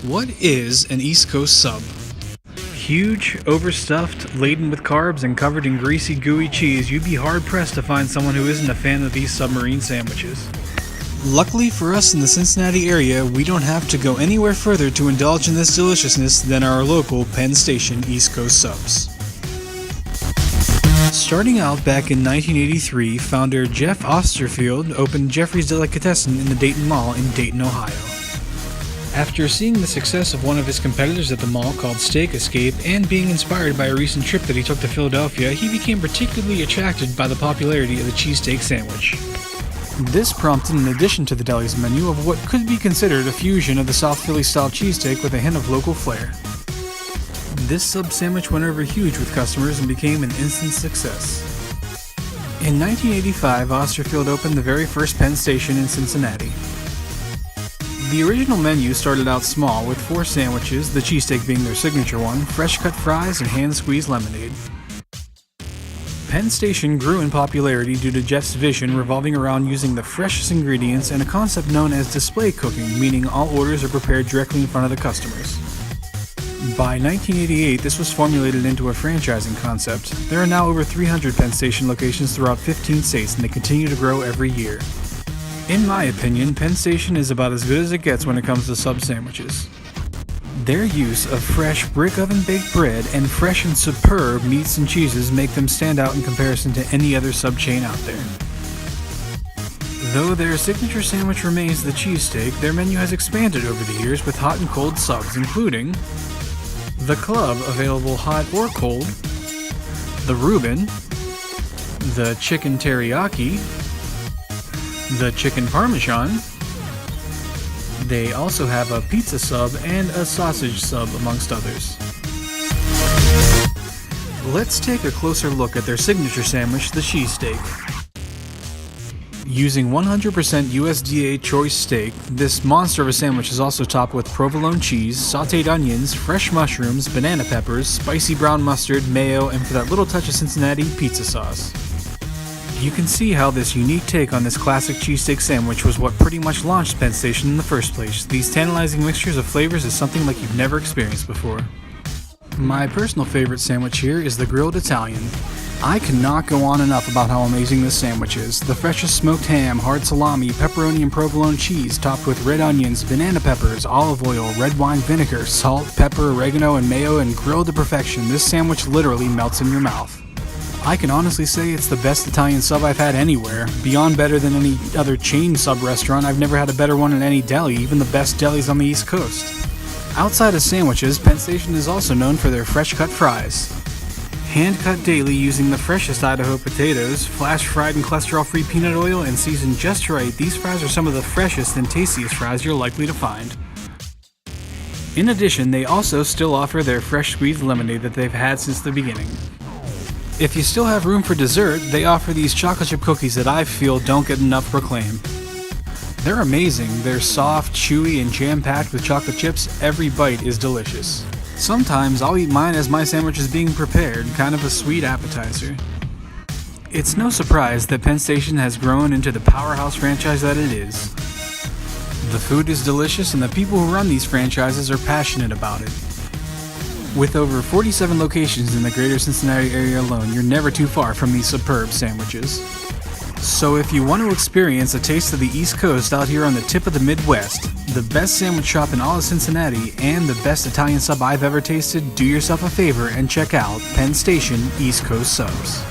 What is an East Coast sub? Huge, overstuffed, laden with carbs, and covered in greasy, gooey cheese, you'd be hard-pressed to find someone who isn't a fan of these submarine sandwiches. Luckily for us in the Cincinnati area, we don't have to go anywhere further to indulge in this deliciousness than our local Penn Station East Coast subs. Starting out back in 1983, founder Jeff Osterfield opened Jeffrey's Delicatessen in the Dayton Mall in Dayton, Ohio. After seeing the success of one of his competitors at the mall called Steak Escape and being inspired by a recent trip that he took to Philadelphia, he became particularly attracted by the popularity of the cheesesteak sandwich. This prompted an addition to the deli's menu of what could be considered a fusion of the South Philly-style cheesesteak with a hint of local flair. This sub sandwich went over huge with customers and became an instant success. In 1985, Osterfield opened the very first Penn Station in Cincinnati. The original menu started out small with 4 sandwiches, the cheesesteak being their signature one, fresh cut fries, and hand-squeezed lemonade. Penn Station grew in popularity due to Jeff's vision revolving around using the freshest ingredients and a concept known as display cooking, meaning all orders are prepared directly in front of the customers. By 1988, this was formulated into a franchising concept. There are now over 300 Penn Station locations throughout 15 states, and they continue to grow every year. In my opinion, Penn Station is about as good as it gets when it comes to sub sandwiches. Their use of fresh brick oven baked bread and fresh and superb meats and cheeses make them stand out in comparison to any other sub chain out there. Though their signature sandwich remains the cheesesteak, their menu has expanded over the years with hot and cold subs, including the Club, available hot or cold, the Reuben, the Chicken Teriyaki, the Chicken Parmesan. They also have a pizza sub and a sausage sub, amongst others. Let's take a closer look at their signature sandwich, the cheesesteak. Using 100% USDA choice steak, this monster of a sandwich is also topped with provolone cheese, sautéed onions, fresh mushrooms, banana peppers, spicy brown mustard, mayo, and for that little touch of Cincinnati, pizza sauce. You can see how this unique take on this classic cheesesteak sandwich was what pretty much launched Penn Station in the first place. These tantalizing mixtures of flavors is something like you've never experienced before. My personal favorite sandwich here is the Grilled Italian. I cannot go on enough about how amazing this sandwich is. The freshest smoked ham, hard salami, pepperoni and provolone cheese topped with red onions, banana peppers, olive oil, red wine vinegar, salt, pepper, oregano, and mayo, and grilled to perfection. This sandwich literally melts in your mouth. I can honestly say it's the best Italian sub I've had anywhere. Beyond better than any other chain sub restaurant, I've never had a better one in any deli, even the best delis on the East Coast. Outside of sandwiches, Penn Station is also known for their fresh cut fries. Hand cut daily using the freshest Idaho potatoes, flash fried in cholesterol-free peanut oil, and seasoned just right, these fries are some of the freshest and tastiest fries you're likely to find. In addition, they also still offer their fresh squeezed lemonade that they've had since the beginning. If you still have room for dessert, they offer these chocolate chip cookies that I feel don't get enough proclaim. They're amazing. They're soft, chewy, and jam-packed with chocolate chips. Every bite is delicious. Sometimes I'll eat mine as my sandwich is being prepared, kind of a sweet appetizer. It's no surprise that Penn Station has grown into the powerhouse franchise that it is. The food is delicious and the people who run these franchises are passionate about it. With over 47 locations in the greater Cincinnati area alone, you're never too far from these superb sandwiches. So if you want to experience a taste of the East Coast out here on the tip of the Midwest, the best sandwich shop in all of Cincinnati, and the best Italian sub I've ever tasted, do yourself a favor and check out Penn Station East Coast Subs.